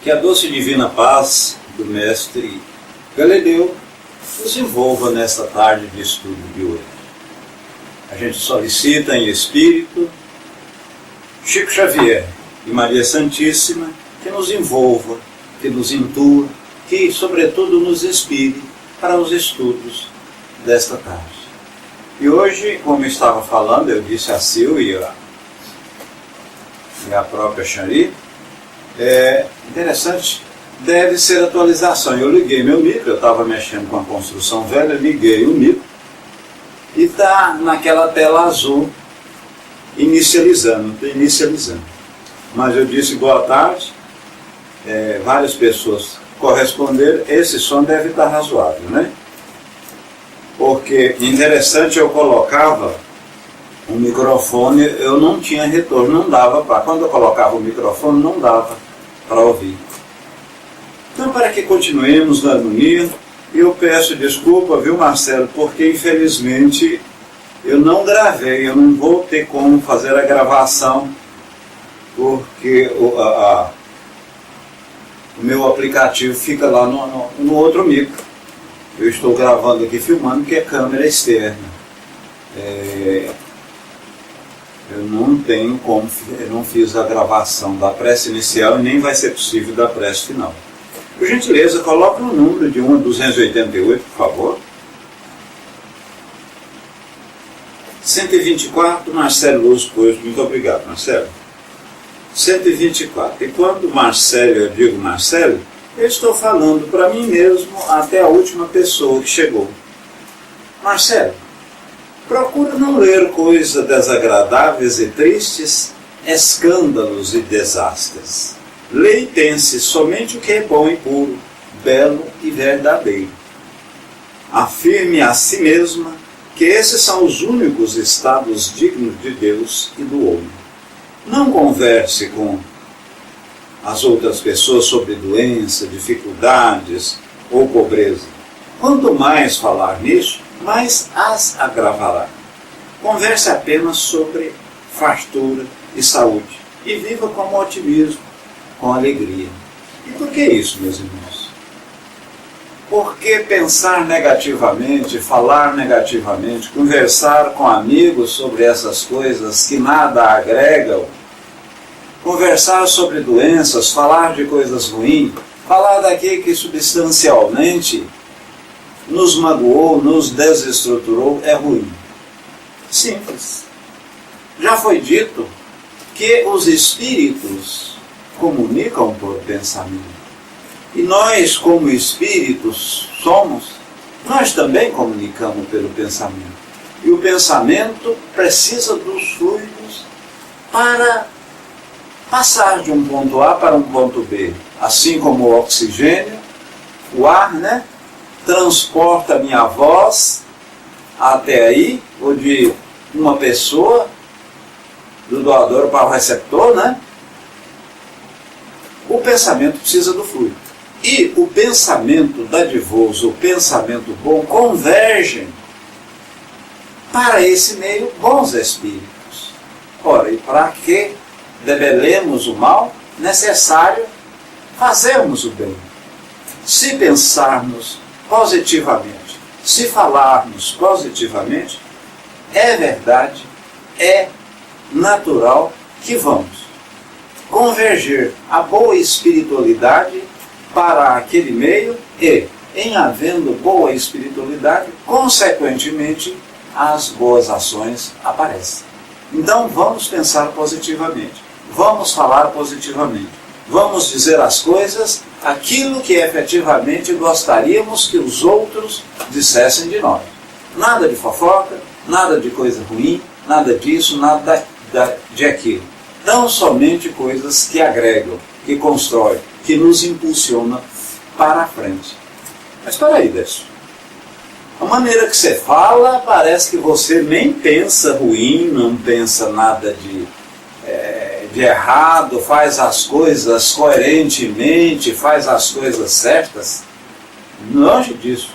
Que a doce e divina paz do Mestre Galileu nos envolva nesta tarde de estudo de hoje. A gente solicita em espírito Chico Xavier e Maria Santíssima que nos envolva, que nos intua, que sobretudo nos inspire para os estudos desta tarde. E hoje, como eu estava falando, eu disse a Sil e a própria Xari, interessante, deve ser atualização. Eu liguei meu micro, eu estava mexendo com a construção velha, liguei o micro e está naquela tela azul inicializando. Mas eu disse boa tarde, várias pessoas corresponderam, esse som deve estar razoável, né? Porque interessante, eu colocava o microfone, eu não tinha retorno, não dava para. Quando eu colocava o microfone, não dava para ouvir. Então, para que continuemos na harmonia, eu peço desculpa, viu, Marcelo, porque infelizmente eu não gravei, eu não vou ter como fazer a gravação, porque o meu aplicativo fica lá no outro micro. Eu estou gravando aqui, filmando, que é câmera externa. Eu não tenho como, eu não fiz a gravação da prece inicial e nem vai ser possível da prece final. Por gentileza, coloque o número de 1 a 288, por favor. 124, Marcelo Luz, pois, muito obrigado, Marcelo. 124. E quando Marcelo, eu digo Marcelo, eu estou falando para mim mesmo até a última pessoa que chegou. Marcelo, procura não ler coisas desagradáveis e tristes, escândalos e desastres. Lê e pense somente o que é bom e puro, belo e verdadeiro. Afirme a si mesma que esses são os únicos estados dignos de Deus e do homem. Não converse com as outras pessoas sobre doença, dificuldades ou pobreza. Quanto mais falar nisso, mais as agravará. Converse apenas sobre fartura e saúde e viva com otimismo, com alegria. E por que isso, meus irmãos? Porque pensar negativamente, falar negativamente, conversar com amigos sobre essas coisas que nada agregam, conversar sobre doenças, falar de coisas ruins, falar daquilo que substancialmente nos magoou, nos desestruturou, é ruim. Simples. Já foi dito que os espíritos comunicam por pensamento. E nós, como espíritos somos, nós também comunicamos pelo pensamento. E o pensamento precisa dos fluidos para passar de um ponto A para um ponto B. Assim como o oxigênio, o ar, né? Transporta a minha voz até aí, ou de uma pessoa, do doador para o receptor, né? O pensamento precisa do fluido. E o pensamento dadivoso, o pensamento bom, convergem para esse meio bons espíritos. Ora, e para que debelemos o mal, necessário fazermos o bem. Se pensarmos positivamente, se falarmos positivamente, é verdade, é natural que vamos converger a boa espiritualidade para aquele meio e, em havendo boa espiritualidade, consequentemente, as boas ações aparecem. Então vamos pensar positivamente, vamos falar positivamente, vamos dizer às coisas aquilo que efetivamente gostaríamos que os outros dissessem de nós. Nada de fofoca, nada de coisa ruim, nada disso, nada de aquilo. Tão somente coisas que agregam, que constroem, que nos impulsionam para a frente. Mas espera aí, Décio. A maneira que você fala, parece que você nem pensa ruim, não pensa nada de errado, faz as coisas coerentemente, faz as coisas certas. Longe disso.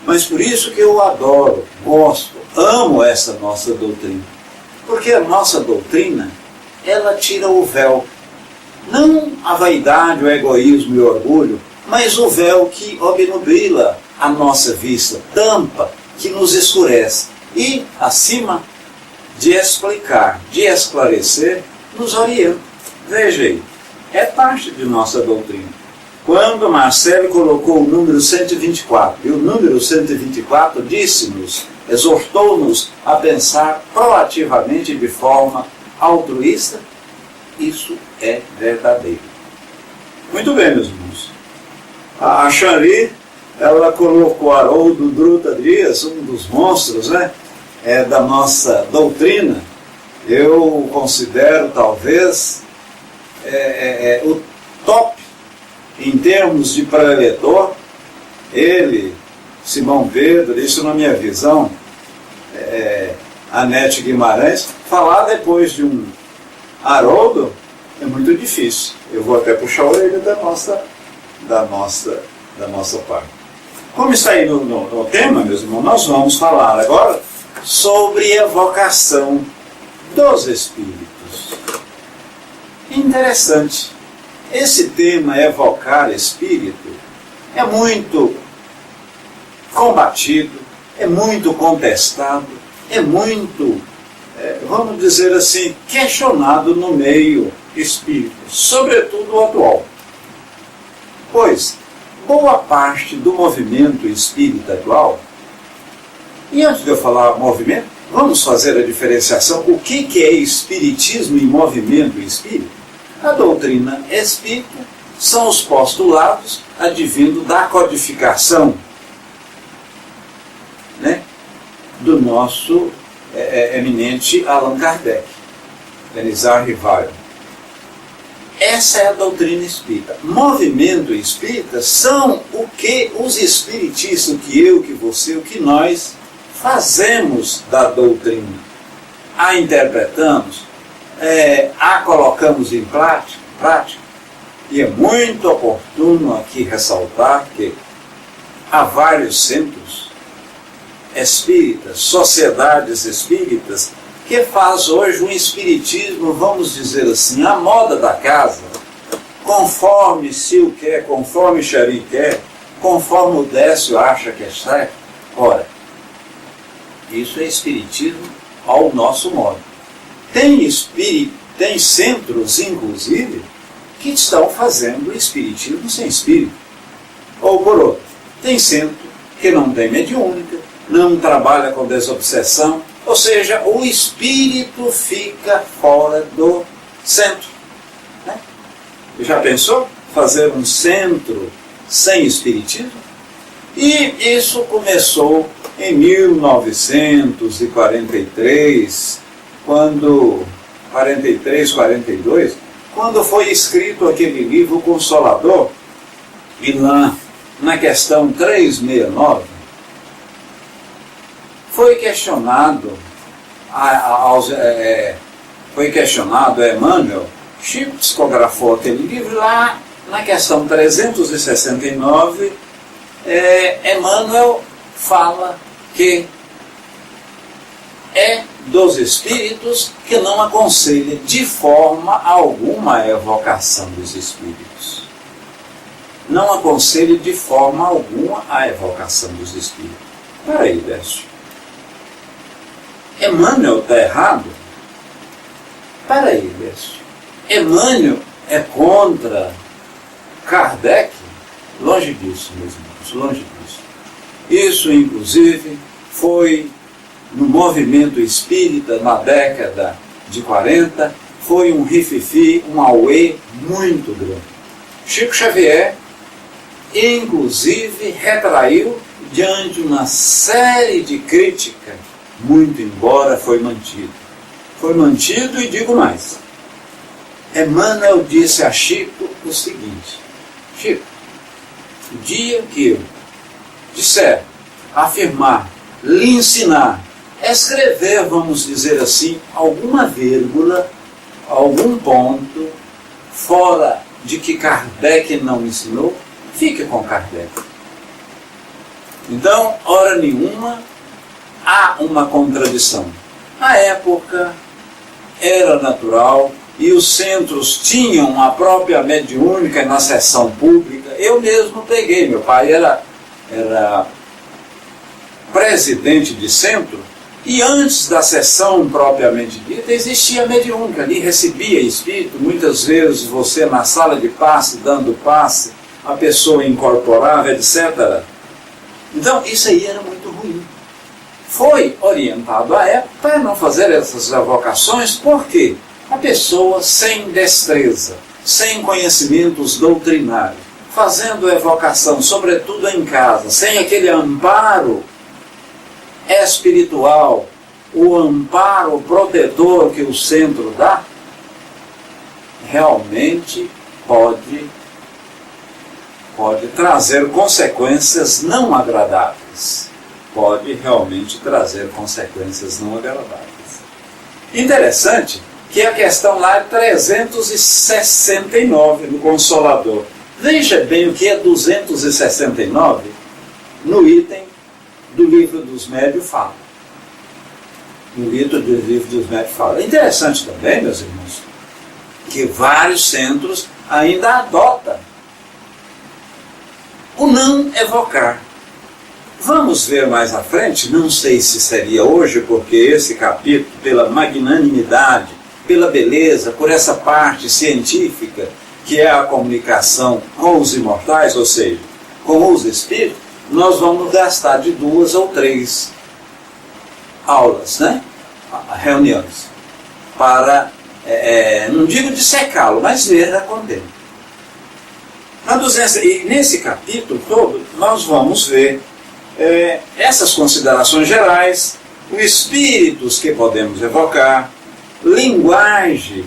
Mas por isso que eu adoro, gosto, amo essa nossa doutrina. Porque a nossa doutrina, ela tira o véu Não a vaidade, o egoísmo e o orgulho, mas o véu que obnubila a nossa vista, tampa, que nos escurece. E, acima de explicar, de esclarecer, nos orienta. Veja aí, é parte de nossa doutrina. Quando Marcelo colocou o número 124, e o número 124 disse-nos, exortou-nos a pensar proativamente de forma altruísta, isso é verdadeiro. Muito bem, meus irmãos. A Chanli, ela colocou Haroldo Druta Dias, um dos monstros, né, da nossa doutrina. Eu considero, talvez, o top em termos de preletor. Ele, Simão Pedro, isso na minha visão, Anete Guimarães, falar depois de um Haroldo é muito difícil. Eu vou até puxar a orelha da nossa parte. Como está aí no tema, meus irmãos, nós vamos falar agora sobre evocação dos espíritos. Interessante. Esse tema, evocar espírito, é muito combatido, é muito contestado, é muito, vamos dizer assim, questionado no meio espírita, sobretudo o atual. Pois, boa parte do movimento espírita atual, e antes de eu falar movimento, vamos fazer a diferenciação, o que é espiritismo e movimento espírita? A doutrina espírita são os postulados advindo da codificação, né, do nosso eminente Allan Kardec, Denizar Rivaio. Essa é a doutrina espírita. Movimento espírita são o que os espiritistas, o que eu, o que você, o que nós fazemos da doutrina. A interpretamos, a colocamos em prática, e é muito oportuno aqui ressaltar que há vários centros espíritas, sociedades espíritas, que faz hoje um espiritismo, vamos dizer assim, à moda da casa, conforme Sil quer, conforme Xari quer, conforme o Décio acha que é certo. Ora, isso é espiritismo ao nosso modo. Tem centros, inclusive, que estão fazendo espiritismo sem espírito. Ou por outro, tem centro que não tem mediúnica, não trabalha com desobsessão, ou seja, o espírito fica fora do centro. Né? Já pensou fazer um centro sem espiritismo? E isso começou em 1943, 42, quando foi escrito aquele livro Consolador, e lá na questão 369, foi questionado Emmanuel. Chico psicografou aquele livro. Lá na questão 369, Emmanuel fala que é dos espíritos que não aconselha de forma alguma a evocação dos espíritos. Não aconselha de forma alguma a evocação dos espíritos. Peraí, Décio. Emmanuel está errado? Peraí, Décio. Emmanuel é contra Kardec? Longe disso, meus irmãos, longe disso. Isso, inclusive, foi no movimento espírita na década de 40, foi um rififi, um auê muito grande. Chico Xavier, inclusive, retraiu diante de uma série de críticas, muito embora foi mantido. Foi mantido, e digo mais. Emmanuel disse a Chico o seguinte: Chico, o dia que eu disser, afirmar, lhe ensinar, escrever, vamos dizer assim, alguma vírgula, algum ponto, fora de que Kardec não ensinou, fique com Kardec. Então, hora nenhuma, há uma contradição. Na época, era natural e os centros tinham a própria mediúnica na sessão pública. Eu mesmo peguei, meu pai era presidente de centro, e antes da sessão propriamente dita, existia mediúnica, ali recebia espírito, muitas vezes você na sala de passe, dando passe, a pessoa incorporava, etc. Então isso aí era muito ruim. Foi orientado à época para não fazer essas evocações, porque a pessoa sem destreza, sem conhecimentos doutrinários, fazendo evocação, sobretudo em casa, sem aquele amparo espiritual, o amparo protetor que o centro dá, realmente pode trazer consequências não agradáveis. Pode realmente trazer consequências não agradáveis. Interessante que a questão lá é 369 no Consolador. Veja bem o que é 269 no item do Livro dos Médios fala. No item do Livro dos Médios fala. É interessante também, meus irmãos, que vários centros ainda adotam o não evocar. Vamos ver mais à frente, não sei se seria hoje, porque esse capítulo, pela magnanimidade, pela beleza, por essa parte científica, que é a comunicação com os imortais, ou seja, com os espíritos, nós vamos gastar de 2 ou 3 aulas, né? Reuniões, para, não digo dissecá-lo, mas ver a condena. E nesse capítulo todo, nós vamos ver essas considerações gerais, os espíritos que podemos evocar, linguagem,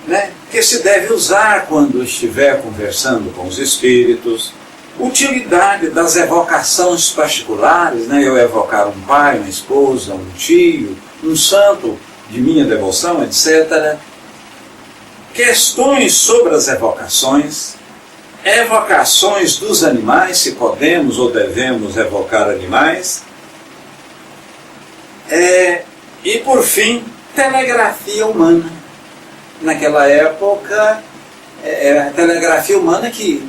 né, que se deve usar quando estiver conversando com os espíritos, utilidade das evocações particulares, né, eu evocar um pai, uma esposa, um tio, um santo de minha devoção, etc. Questões sobre as evocações dos animais, se podemos ou devemos evocar animais, e por fim, telegrafia humana. Naquela época, a telegrafia humana que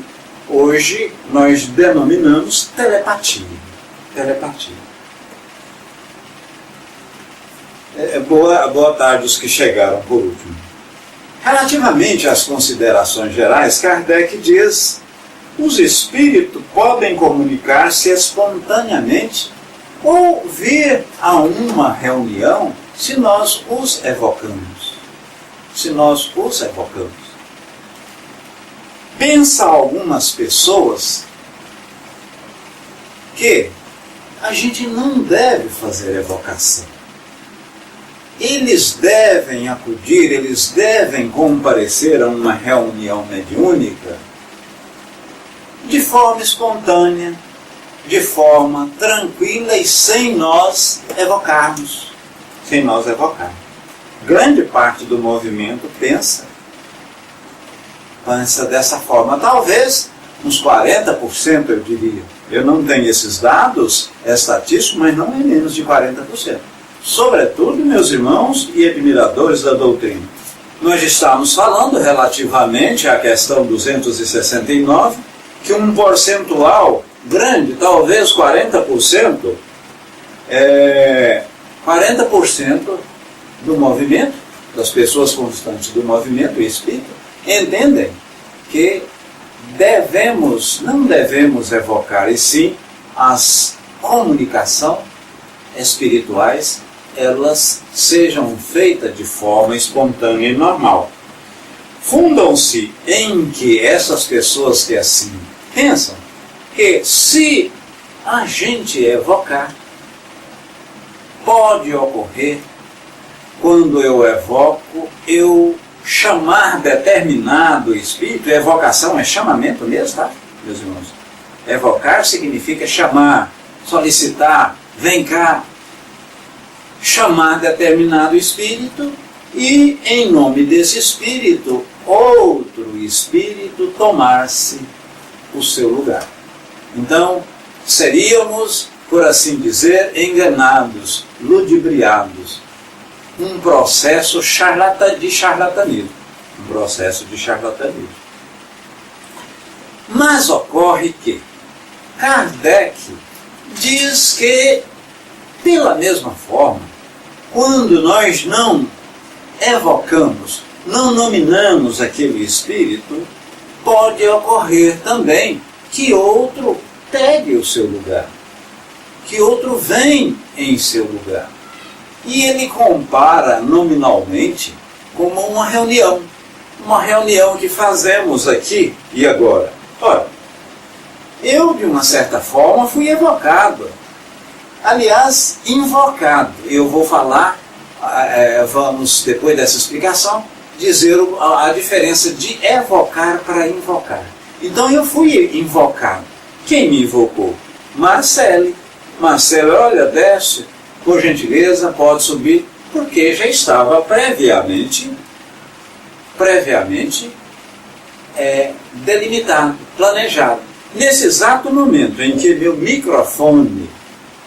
hoje nós denominamos telepatia. Boa tarde os que chegaram por último. Relativamente às considerações gerais, Kardec diz: os espíritos podem comunicar-se espontaneamente ou vir a uma reunião se nós os evocamos. Pensa algumas pessoas que a gente não deve fazer evocação. Eles devem acudir, eles devem comparecer a uma reunião mediúnica de forma espontânea, de forma tranquila e sem nós evocarmos. Grande parte do movimento pensa dessa forma. Talvez uns 40%, eu diria. Eu não tenho esses dados estatísticos, mas não é menos de 40%. Sobretudo, meus irmãos e admiradores da doutrina. Nós estamos falando relativamente à questão 269, que um percentual grande, talvez 40%, 40% do movimento, das pessoas constantes do movimento espírita, entendem que não devemos evocar, e sim as comunicações espirituais, elas sejam feitas de forma espontânea e normal. Fundam-se em que essas pessoas que assim pensam que se a gente evocar, pode ocorrer, quando eu evoco, eu chamar determinado espírito. Evocação é chamamento mesmo, tá, meus irmãos? Evocar significa chamar, solicitar, vem cá. Chamar determinado espírito e, em nome desse espírito, outro espírito tomar-se o seu lugar. Então, seríamos, por assim dizer, enganados, ludibriados. Um processo de charlatanismo. um processo de charlatanismo. Mas ocorre que Kardec diz que, pela mesma forma, quando nós não evocamos, não nominamos aquele espírito, pode ocorrer também que outro pegue o seu lugar, que outro vem em seu lugar. E ele compara nominalmente como uma reunião que fazemos aqui e agora. Ora, eu de uma certa forma fui evocado, aliás, invocado. Eu vou falar, vamos depois dessa explicação, dizer a diferença de evocar para invocar. Então eu fui invocado. Quem me invocou? Marcele. Marcele, olha, desce, por gentileza, pode subir, porque já estava previamente delimitado, planejado. Nesse exato momento em que meu microfone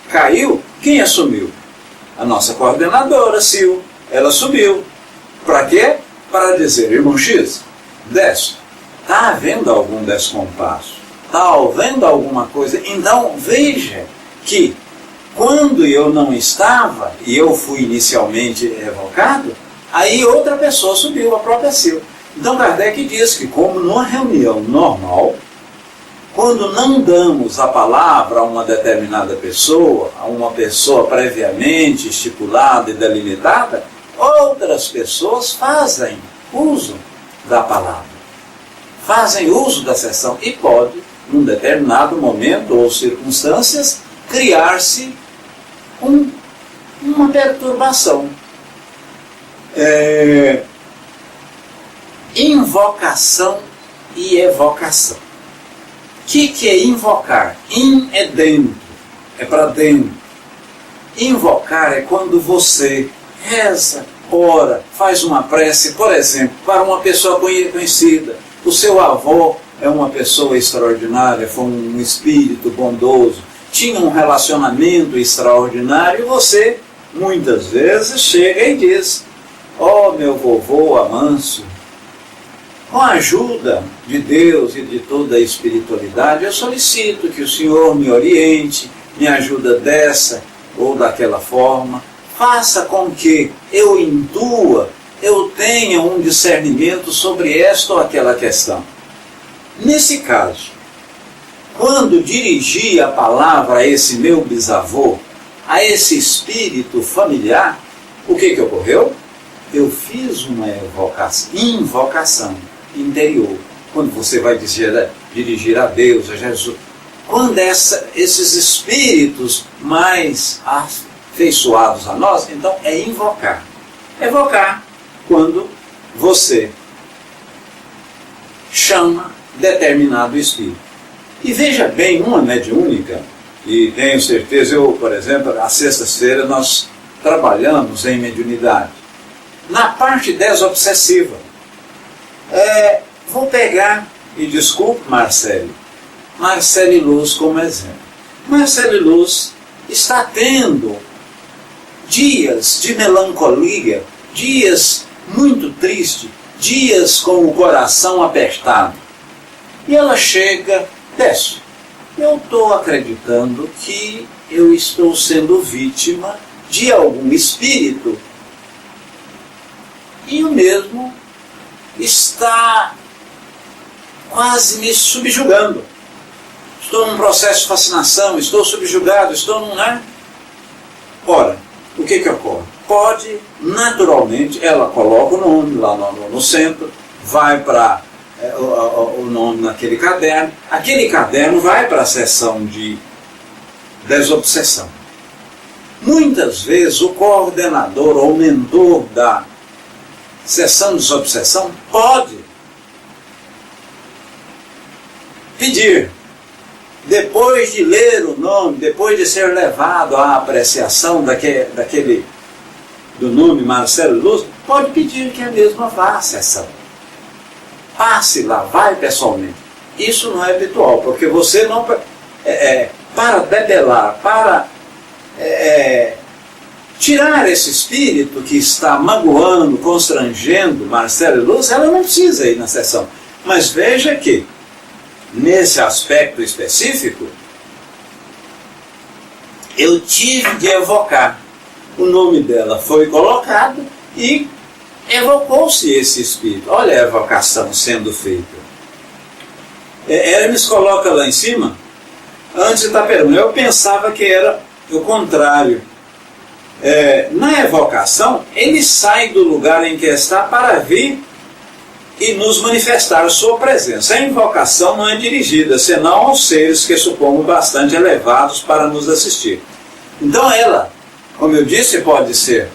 caiu, quem assumiu? A nossa coordenadora, Sil. Ela subiu. Para quê? Para dizer, irmão X, desce. Está havendo algum descompasso? Está havendo alguma coisa? Então, veja que quando eu não estava, e eu fui inicialmente evocado, aí outra pessoa subiu, a própria Sil. Então Kardec diz que, como numa reunião normal, quando não damos a palavra a uma determinada pessoa, a uma pessoa previamente estipulada e delimitada, outras pessoas fazem uso da palavra, fazem uso da sessão e pode, num determinado momento ou circunstâncias, criar-se uma perturbação. Invocação e evocação. O que é invocar? In é dentro, é para dentro. Invocar é quando você reza, ora, faz uma prece, por exemplo, para uma pessoa conhecida. O seu avô é uma pessoa extraordinária, foi um espírito bondoso, tinha um relacionamento extraordinário, e você, muitas vezes, chega e diz, ó meu vovô Amâncio, com a ajuda de Deus e de toda a espiritualidade, eu solicito que o Senhor me oriente, me ajuda dessa ou daquela forma, faça com que eu intua, eu tenha um discernimento sobre esta ou aquela questão. Nesse caso, quando dirigi a palavra a esse meu bisavô, a esse espírito familiar, o que ocorreu? Eu fiz uma invocação interior. Quando você vai dirigir a Deus, a Jesus, quando esses espíritos mais afeiçoados a nós, então é invocar. Evocar quando você chama determinado espírito. E veja bem, uma mediúnica, e tenho certeza, eu, por exemplo, às sextas-feiras nós trabalhamos em mediunidade. Na parte desobsessiva, vou pegar, e desculpe Marcele Luz como exemplo. Marcele Luz está tendo dias de melancolia, dias muito tristes, dias com o coração apertado. E ela chega, desce. Eu estou acreditando que eu estou sendo vítima de algum espírito. E o mesmo está quase me subjugando. Estou num processo de fascinação, estou subjugado, estou num... Ora, o que ocorre? Pode, naturalmente, ela coloca o nome lá no centro, vai para o nome naquele caderno, aquele caderno vai para a sessão de desobsessão. Muitas vezes o coordenador ou mentor da sessão de desobsessão pode pedir, depois de ler o nome, depois de ser levado à apreciação do nome Marcelo Luz, pode pedir que a mesma vá à sessão. Passe lá, vai pessoalmente. Isso não é habitual, porque você não... para debelar, para tirar esse espírito que está magoando, constrangendo Marcelo e Lúcia, ela não precisa ir na sessão. Mas veja que, nesse aspecto específico, eu tive de evocar. O nome dela foi colocado e evocou-se esse espírito. Olha a evocação sendo feita. Hermes coloca lá em cima, antes de Itaperuna. Eu pensava que era o contrário. Na evocação, ele sai do lugar em que está para vir e nos manifestar sua presença. A invocação não é dirigida, senão aos seres que supongo bastante elevados para nos assistir. Então ela, como eu disse, pode ser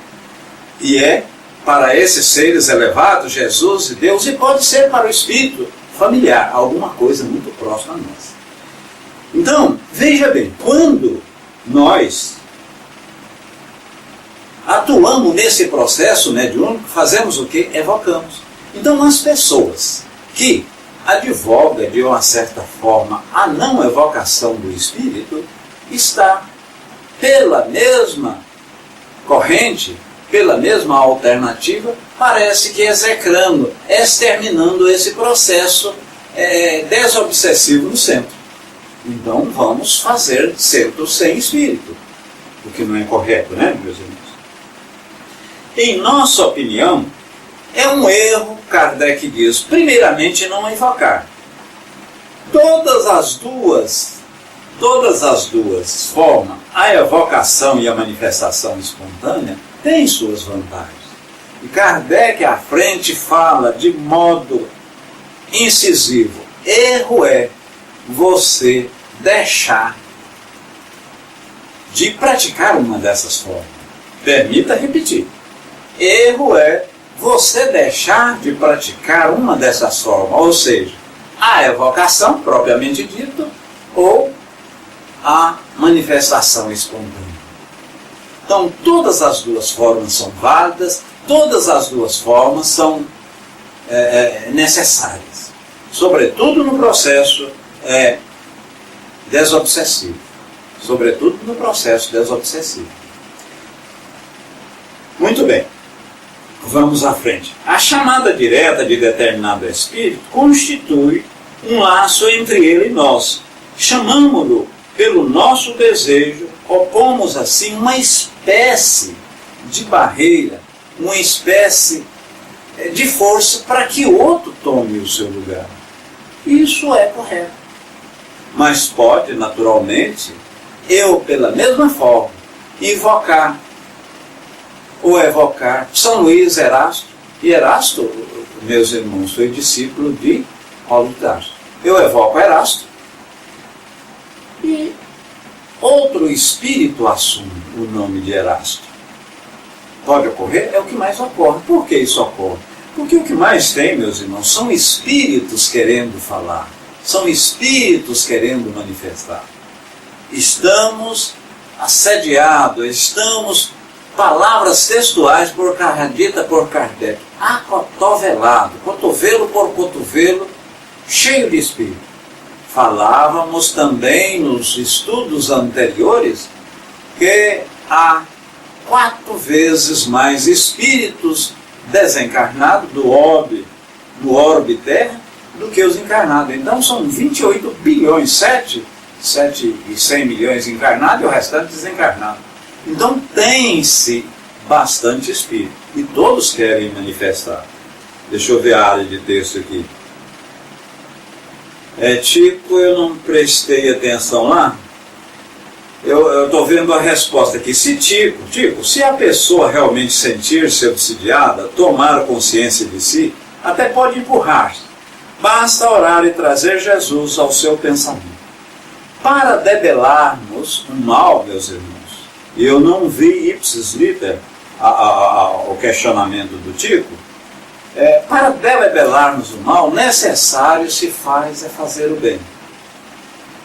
e é para esses seres elevados, Jesus e Deus, e pode ser para o espírito familiar, alguma coisa muito próxima a nós. Então, veja bem, quando nós atuamos nesse processo mediúnico, fazemos o quê? Evocamos. Então, as pessoas que advogam de uma certa forma a não evocação do espírito, está pela mesma corrente, pela mesma alternativa, parece que execrando, exterminando esse processo desobsessivo no centro. Então vamos fazer centro sem espírito, o que não é correto, né, meus irmãos? Em nossa opinião, é um erro, Kardec diz, primeiramente não invocar. Todas as duas formas, a evocação e a manifestação espontânea, têm suas vantagens. E Kardec à frente fala de modo incisivo: erro é você deixar de praticar uma dessas formas. Permita repetir. Erro é você deixar de praticar uma dessas formas, ou seja, a evocação propriamente dita ou a manifestação espontânea. Então, todas as duas formas são válidas, todas as duas formas são necessárias, sobretudo no processo desobsessivo. Sobretudo no processo desobsessivo. Muito bem, vamos à frente. A chamada direta de determinado espírito constitui um laço entre ele e nós. Chamamo-lo pelo nosso desejo, opomos assim uma espécie de barreira, uma espécie de força para que o outro tome o seu lugar. Isso é correto. Mas pode, naturalmente, eu, pela mesma forma, invocar ou evocar São Luís Erasto. E Erasto, meus irmãos, foi discípulo de Paulo de Tarso. Eu evoco Erasto e outro espírito assume o nome de Erasto. Pode ocorrer? É o que mais ocorre. Por que isso ocorre? Porque o que mais tem, meus irmãos, são espíritos querendo falar, são espíritos querendo manifestar. Estamos assediados, estamos, palavras textuais dita por Kardec, acotovelado, cotovelo por cotovelo, cheio de espírito. Falávamos também nos estudos anteriores que há 4 vezes mais espíritos desencarnados no orbe Terra do que os encarnados. Então são 28 bilhões, 7 e 100 milhões encarnados e o restante desencarnado. Então tem-se bastante espírito e todos querem manifestar. Deixa eu ver a área de texto aqui. Tico, eu não prestei atenção lá. Eu estou vendo a resposta aqui. Tico, se a pessoa realmente sentir-se obsidiada, tomar consciência de si, até pode empurrar-se. Basta orar e trazer Jesus ao seu pensamento. Para debelarmos o mal, meus irmãos, e eu não vi ipsis liter o questionamento do Tico, para debelarmos o mal, necessário se faz fazer o bem.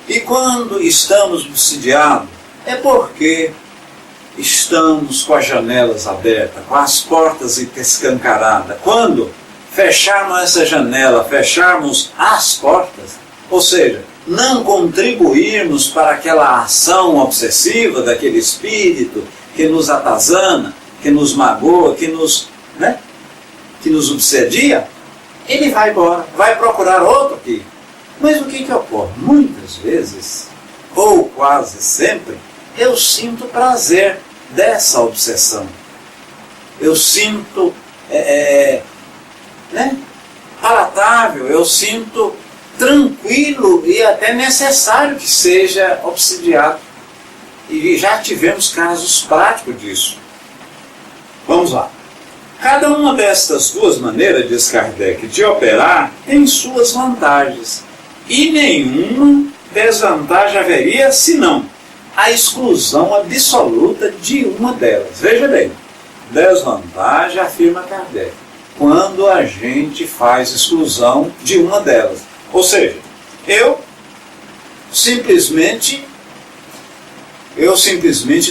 E quando estamos obsidiados, é porque estamos com as janelas abertas, com as portas escancaradas. Quando fecharmos essa janela, fecharmos as portas, ou seja, não contribuirmos para aquela ação obsessiva daquele espírito que nos atazana, que nos magoa, que nos obsedia, ele vai embora, vai procurar outro aqui. Mas o que ocorre? Muitas vezes, ou quase sempre, eu sinto prazer dessa obsessão. Eu sinto palatável, eu sinto tranquilo e até necessário que seja obsidiado. E já tivemos casos práticos disso. Vamos lá. Cada uma destas duas maneiras, diz Kardec, de operar tem suas vantagens. E nenhuma desvantagem haveria, senão a exclusão absoluta de uma delas. Veja bem, desvantagem, afirma Kardec, quando a gente faz exclusão de uma delas. Ou seja, eu simplesmente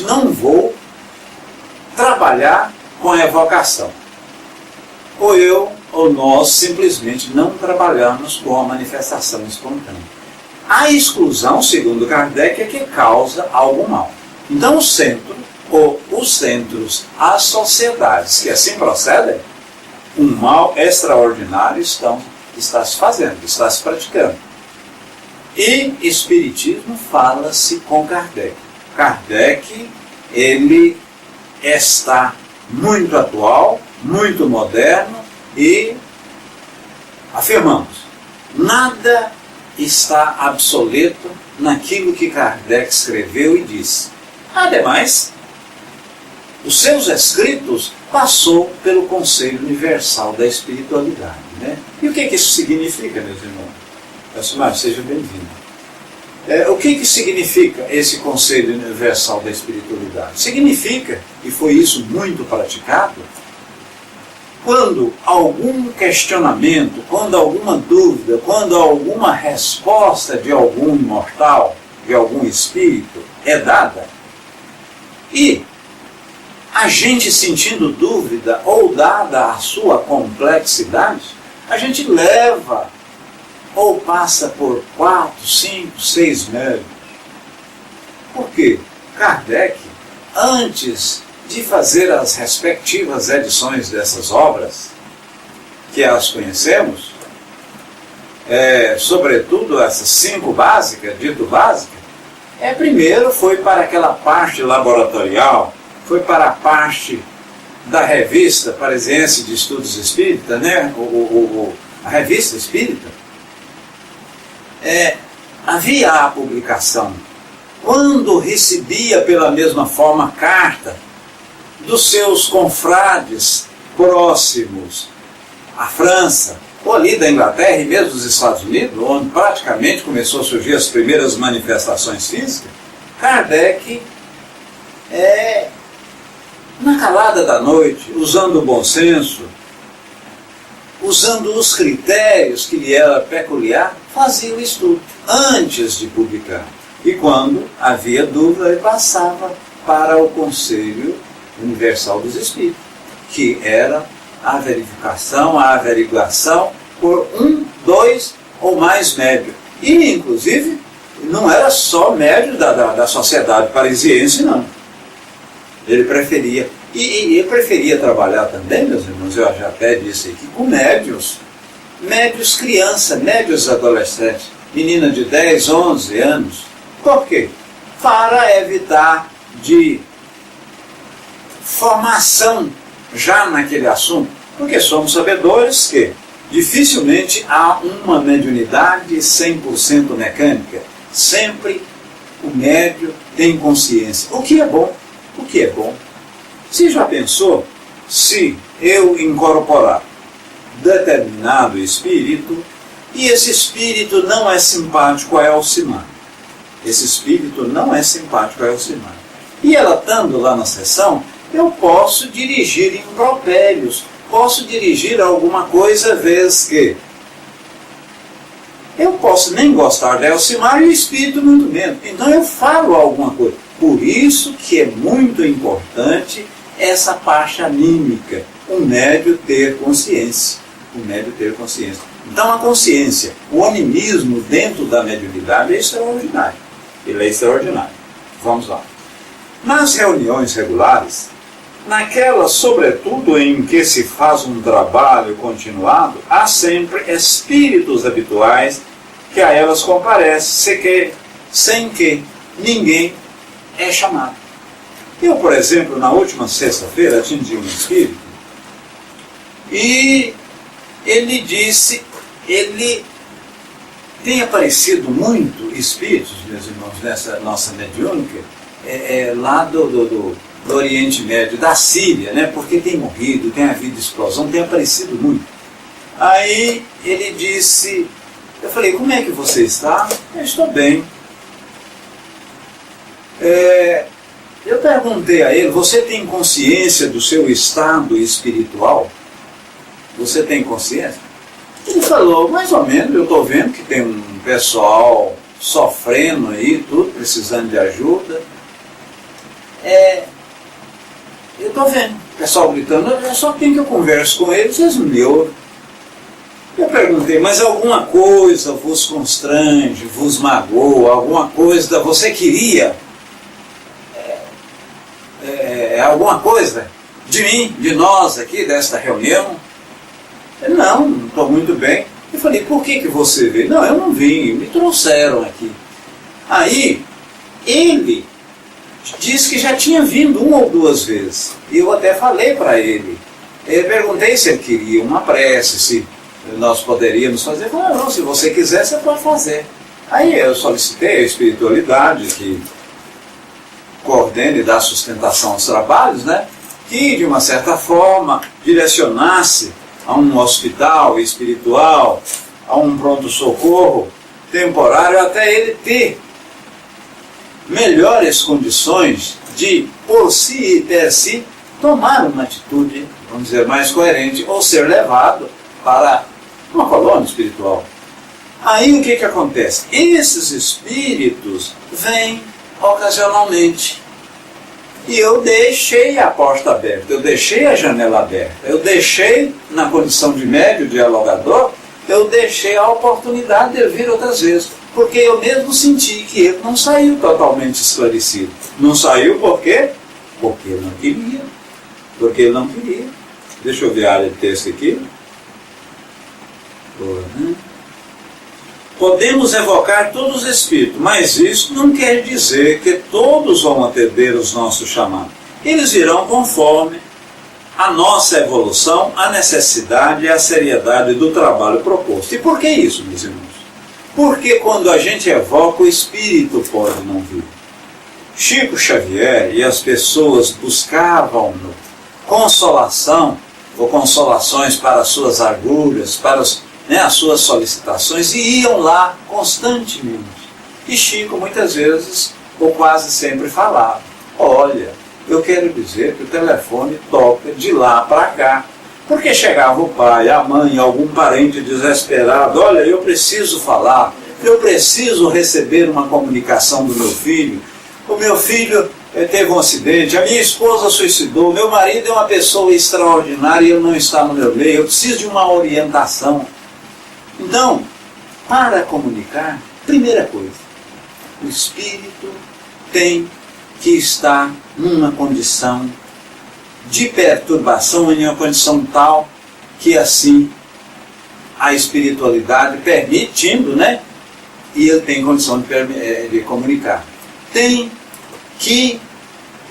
não vou trabalhar com a evocação. Ou nós simplesmente não trabalhamos com a manifestação espontânea. A exclusão, segundo Kardec, é que causa algo mal. Então o centro, ou os centros, as sociedades que assim procedem, um mal extraordinário está se fazendo, está se praticando. E Espiritismo fala-se com Kardec. Kardec, ele está muito atual, muito moderno e afirmamos, nada está obsoleto naquilo que Kardec escreveu e disse. Ademais, os seus escritos passou pelo Conselho Universal da Espiritualidade. Né? E o que isso significa, meus irmãos? Elcimar, seja bem-vindo. O que significa esse Conselho Universal da Espiritualidade? Significa, e foi isso muito praticado, quando algum questionamento, quando alguma dúvida, quando alguma resposta de algum imortal, de algum espírito é dada, e a gente sentindo dúvida ou dada a sua complexidade, a gente leva ou passa por 4, 5, 6 médios. Por quê? Kardec, antes de fazer as respectivas edições dessas obras, que as conhecemos, sobretudo essas 5 básicas, dito básicas, primeiro foi para aquela parte laboratorial, foi para a parte da revista Parisiense de Estudos Espíritas, né? A revista espírita. Havia a publicação. Quando recebia pela mesma forma carta dos seus confrades próximos à França, ou ali da Inglaterra e mesmo dos Estados Unidos, onde praticamente começou a surgir as primeiras manifestações físicas, Kardec, na calada da noite, usando o bom senso, usando os critérios que lhe era peculiar, fazia o estudo antes de publicar. E quando havia dúvida, ele passava para o Conselho Universal dos Espíritos, que era a verificação, a averiguação por 1, 2 ou mais médios. E, inclusive, não era só médio da sociedade parisiense, não. Ele preferia. E ele preferia trabalhar também, meus irmãos, eu já até disse aqui, com médios criança, médios adolescentes, menina de 10, 11 anos. Por quê? Para evitar de formação já naquele assunto, porque somos sabedores que dificilmente há uma mediunidade 100% mecânica. Sempre o médio tem consciência. O que é bom? O que é bom? Você já pensou se eu incorporar determinado espírito e esse espírito não é simpático a Elcimar? Esse espírito não é simpático a Elcimar. E ela estando lá na sessão, eu posso dirigir impropérios, posso dirigir alguma coisa, vez que eu posso nem gostar da Elcimar e o espírito muito menos. Então eu falo alguma coisa. Por isso que é muito importante essa parte anímica, o médio ter consciência. O médio ter consciência. Então a consciência, o animismo dentro da mediunidade é extraordinário. Ele é extraordinário. Vamos lá. Nas reuniões regulares, naquelas, sobretudo, em que se faz um trabalho continuado, há sempre espíritos habituais que a elas comparecem, sem que ninguém é chamado. Eu, por exemplo, na última sexta-feira, atendi um espírito e ele disse, ele tem aparecido muito espíritos, meus irmãos, nessa nossa mediúnica, lá do Oriente Médio, da Síria, né? Porque tem morrido, tem havido explosão, tem aparecido muito. Aí ele disse, eu falei, como é que você está? Eu estou bem. Eu perguntei a ele, você tem consciência do seu estado espiritual? Você tem consciência? Ele falou, mais ou menos, eu estou vendo que tem um pessoal sofrendo aí, tudo, precisando de ajuda. Eu estou vendo o pessoal gritando, eu só tenho que eu converso com eles, eles não me ouvem. Eu perguntei, mas alguma coisa vos constrange, vos magoa, alguma coisa você queria? Alguma coisa de mim, de nós aqui, desta reunião? Ele, não estou muito bem. Eu falei, por que você veio? Não, eu não vim, me trouxeram aqui. Aí, ele disse que já tinha vindo uma ou duas vezes. E eu até falei para ele. Eu perguntei se ele queria uma prece, se nós poderíamos fazer. Ele falou, não, se você quiser, você pode fazer. Aí eu solicitei a espiritualidade que coordene e dá sustentação aos trabalhos, né? Que, de uma certa forma, direcionasse a um hospital espiritual, a um pronto-socorro temporário, até ele ter melhores condições de, por si e per si, tomar uma atitude, vamos dizer, mais coerente, ou ser levado para uma colônia espiritual. Aí o que acontece? Esses espíritos vêm ocasionalmente. E eu deixei a porta aberta, eu deixei a janela aberta, eu deixei, na condição de médio dialogador, eu deixei a oportunidade de ele vir outras vezes. Porque eu mesmo senti que ele não saiu totalmente esclarecido. Não saiu por quê? Porque ele não queria. Porque ele não queria. Deixa eu ver a área de texto aqui. Boa, né? Podemos evocar todos os espíritos, mas isso não quer dizer que todos vão atender os nossos chamados. Eles virão conforme a nossa evolução, a necessidade e a seriedade do trabalho proposto. E por que isso, meus irmãos? Porque quando a gente evoca, o espírito pode não vir. Chico Xavier e as pessoas buscavam consolação, ou consolações para as suas agulhas, para as suas solicitações, e iam lá constantemente. E Chico muitas vezes, ou quase sempre, falava, olha, eu quero dizer que o telefone toca de lá para cá. Porque chegava o pai, a mãe, algum parente desesperado, olha, eu preciso falar, eu preciso receber uma comunicação do meu filho, o meu filho teve um acidente, a minha esposa suicidou, meu marido é uma pessoa extraordinária e ele não está no meu meio, eu preciso de uma orientação. Então, para comunicar, primeira coisa, o espírito tem que estar numa condição de perturbação, em uma condição tal que assim a espiritualidade permitindo, né? E ele tem condição de comunicar. Tem que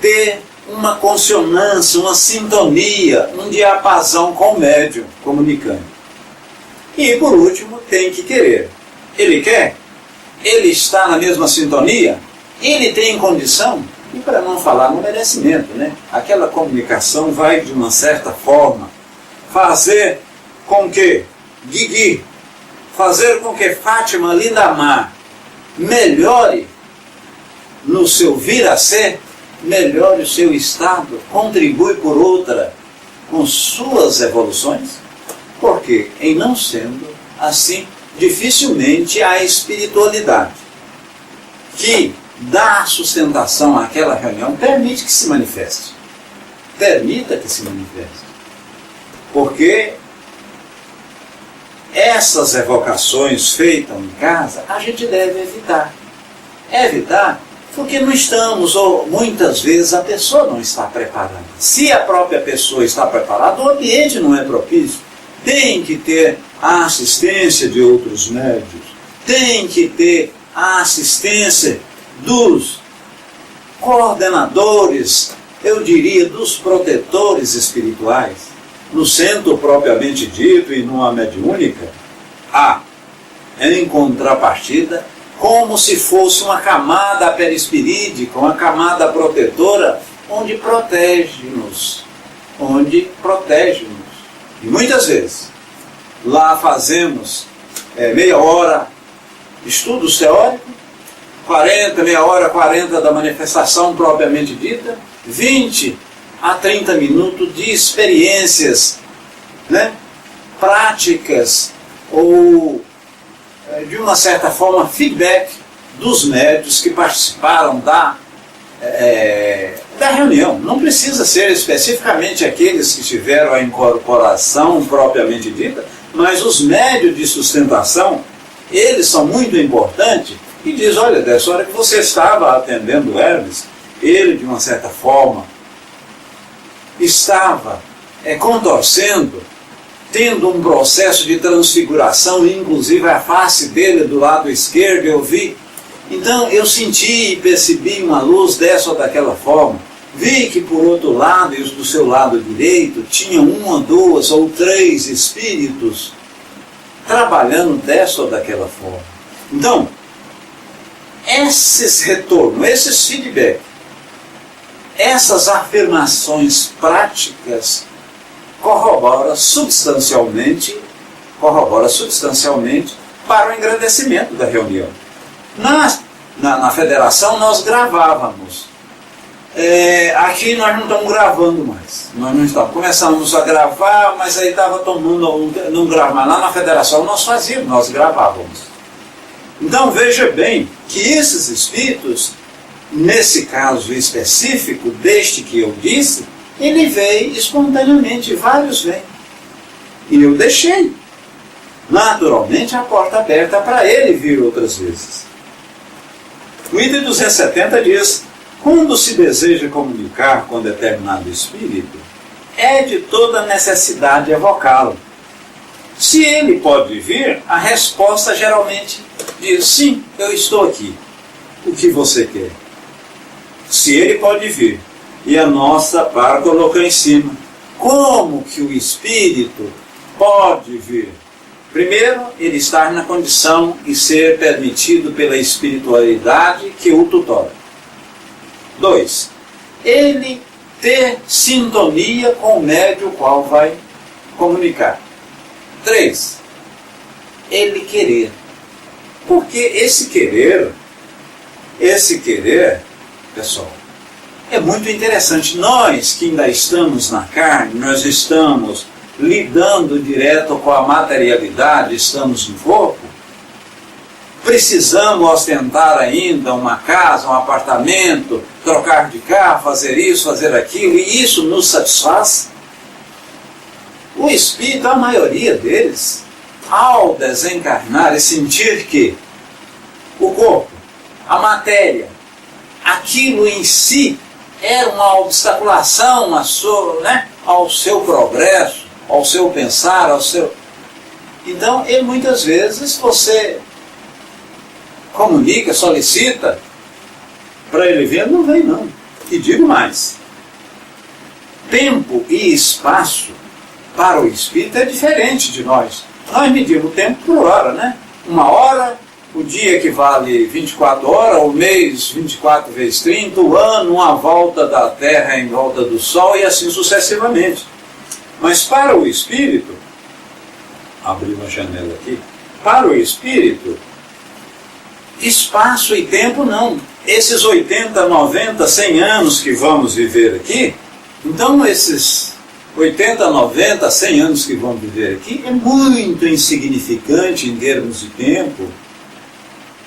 ter uma consonância, uma sintonia, um diapasão com o médium comunicando. E por último, tem que querer. Ele quer? Ele está na mesma sintonia? Ele tem condição? E para não falar no merecimento, né? Aquela comunicação vai, de uma certa forma, fazer com que Guigui, fazer com que Fátima Lindamar melhore no seu vir a ser, melhore o seu estado, contribui por outra com suas evoluções. Porque, em não sendo assim, dificilmente há espiritualidade que dá sustentação àquela reunião, permite que se manifeste. Permita que se manifeste. Porque essas evocações feitas em casa, a gente deve evitar. Evitar Porque não estamos, ou muitas vezes a pessoa não está preparada. Se a própria pessoa está preparada, o ambiente não é propício. Tem que ter a assistência de outros médios, tem que ter a assistência dos coordenadores, eu diria, dos protetores espirituais, no centro propriamente dito e numa mediúnica, em contrapartida, como se fosse uma camada perispirídica, uma camada protetora, onde protege-nos. E muitas vezes, lá fazemos meia hora estudos teóricos, meia hora 40 da manifestação propriamente dita, 20 a 30 minutos de experiências, né, práticas ou, de uma certa forma, feedback dos médios que participaram da reunião. Não precisa ser especificamente aqueles que tiveram a incorporação propriamente dita, mas os médios de sustentação, eles são muito importantes. E diz, olha, dessa hora que você estava atendendo Hermes, ele, de uma certa forma, estava contorcendo, tendo um processo de transfiguração, inclusive a face dele do lado esquerdo, eu vi. Então eu senti e percebi uma luz dessa ou daquela forma. Vi que por outro lado, e do seu lado direito, tinha uma, duas ou três espíritos trabalhando dessa ou daquela forma. Então, esses retornos, esses feedbacks, essas afirmações práticas corrobora substancialmente para o engrandecimento da reunião. Na federação nós gravávamos. Aqui nós não estamos gravando mais. Nós não estamos. Começamos a gravar, mas aí estava tomando não gravar. Lá na federação nós gravávamos. Então veja bem que esses espíritos, nesse caso específico, deste que eu disse, ele veio espontaneamente, vários vêm. E eu deixei, naturalmente, a porta aberta para ele vir outras vezes. O item 270 diz, quando se deseja comunicar com determinado espírito, é de toda necessidade evocá-lo. Se ele pode vir, a resposta geralmente diz, sim, eu estou aqui. O que você quer? Se ele pode vir, e a nossa para colocar em cima, como que o espírito pode vir? Primeiro, ele estar na condição de ser permitido pela espiritualidade que o tutora. 2, ele ter sintonia com o médium qual vai comunicar. 3, ele querer. Porque esse querer, pessoal, é muito interessante. Nós que ainda estamos na carne, nós estamos lidando direto com a materialidade, estamos no corpo, precisamos ostentar ainda uma casa, um apartamento, trocar de carro, fazer isso, fazer aquilo, e isso nos satisfaz? O espírito, a maioria deles, ao desencarnar e sentir que o corpo, a matéria, aquilo em si era uma obstaculação ao seu progresso, ao seu pensar, Então, ele muitas vezes, você comunica, solicita, para ele ver, não vem não. E digo mais, tempo e espaço para o espírito é diferente de nós. Nós medimos o tempo por hora, né? 1 hora, o dia equivale 24 horas, o mês 24 vezes 30, o ano, uma volta da Terra em volta do Sol e assim sucessivamente. Mas para o espírito, abrir uma janela aqui, para o espírito, espaço e tempo não. Esses 80, 90, 100 anos que vamos viver aqui, então esses 80, 90, 100 anos que vamos viver aqui é muito insignificante em termos de tempo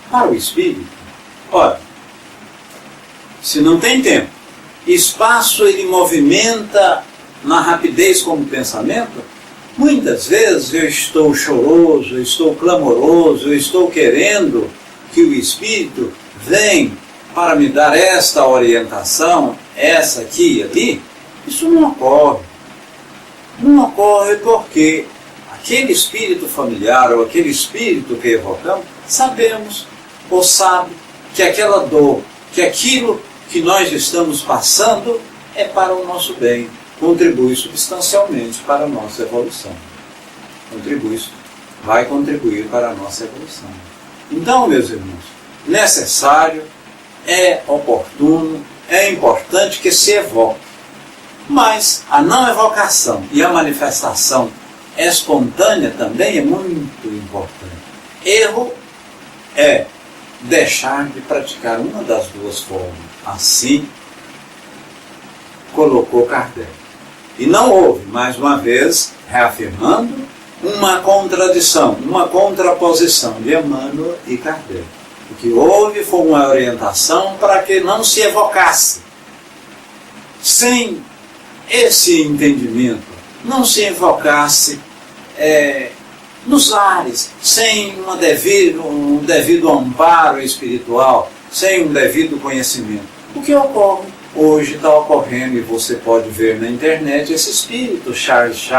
para o espírito. Ora, se não tem tempo, espaço ele movimenta na rapidez como pensamento, muitas vezes eu estou choroso, eu estou clamoroso, eu estou querendo que o espírito venha para me dar esta orientação, essa aqui e ali, isso não ocorre. Não ocorre porque aquele espírito familiar ou aquele espírito que evocamos, sabemos ou sabe que aquela dor, que aquilo que nós estamos passando é para o nosso bem, contribui substancialmente para a nossa evolução. Vai contribuir para a nossa evolução. Então, meus irmãos, necessário, é oportuno, é importante que se evoque. Mas a não evocação e a manifestação espontânea também é muito importante. Erro é deixar de praticar uma das duas formas. Assim colocou Kardec. E não houve, mais uma vez, reafirmando, uma contradição, uma contraposição de Emmanuel e Kardec. O que houve foi uma orientação para que não se evocasse. Sem esse entendimento, não se evocasse nos ares, sem um devido amparo espiritual, sem um devido conhecimento. O que ocorre? Hoje está ocorrendo, e você pode ver na internet, esse espírito Charles,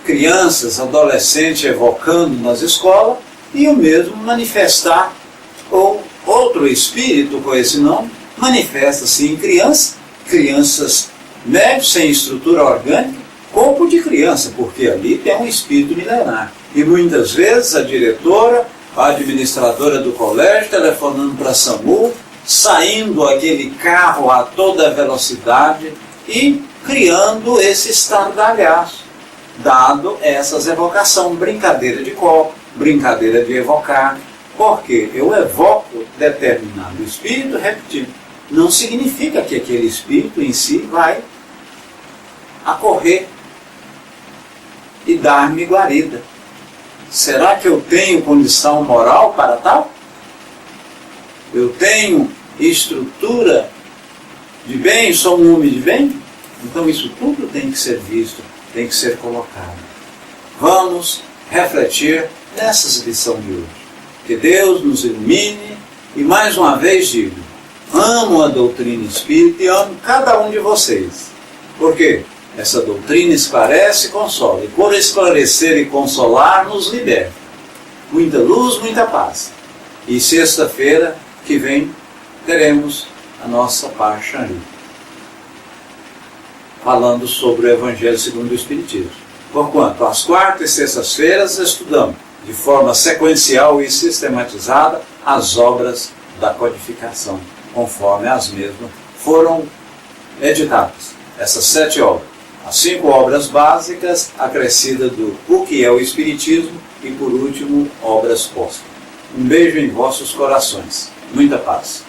crianças, adolescentes evocando nas escolas, e o mesmo manifestar, ou outro espírito com esse nome, manifesta-se em crianças médias, sem estrutura orgânica, corpo de criança, porque ali tem um espírito milenar. E muitas vezes a diretora, a administradora do colégio, telefonando para a SAMU, saindo aquele carro a toda velocidade e criando esse estardalhaço, dado essas evocações, brincadeira de copo, brincadeira de evocar, porque eu evoco determinado espírito, repetindo, não significa que aquele espírito em si vai acorrer e dar-me guarida. Será que eu tenho condição moral para tal? Eu tenho estrutura de bem? Sou um homem de bem? Então isso tudo tem que ser visto, tem que ser colocado. Vamos refletir nessas lições de hoje. Que Deus nos ilumine e mais uma vez digo, amo a doutrina espírita e amo cada um de vocês. Por quê? Essa doutrina esclarece e consola. E por esclarecer e consolar, nos liberta. Muita luz, muita paz. E sexta-feira que vem teremos a nossa parte ali, falando sobre o Evangelho segundo o Espiritismo. Porquanto, às quartas e sextas-feiras estudamos de forma sequencial e sistematizada as obras da codificação, conforme as mesmas foram editadas. Essas 7 obras. As 5 obras básicas, acrescidas do O que é o Espiritismo e, por último, obras póstumas. Um beijo em vossos corações. Muita paz.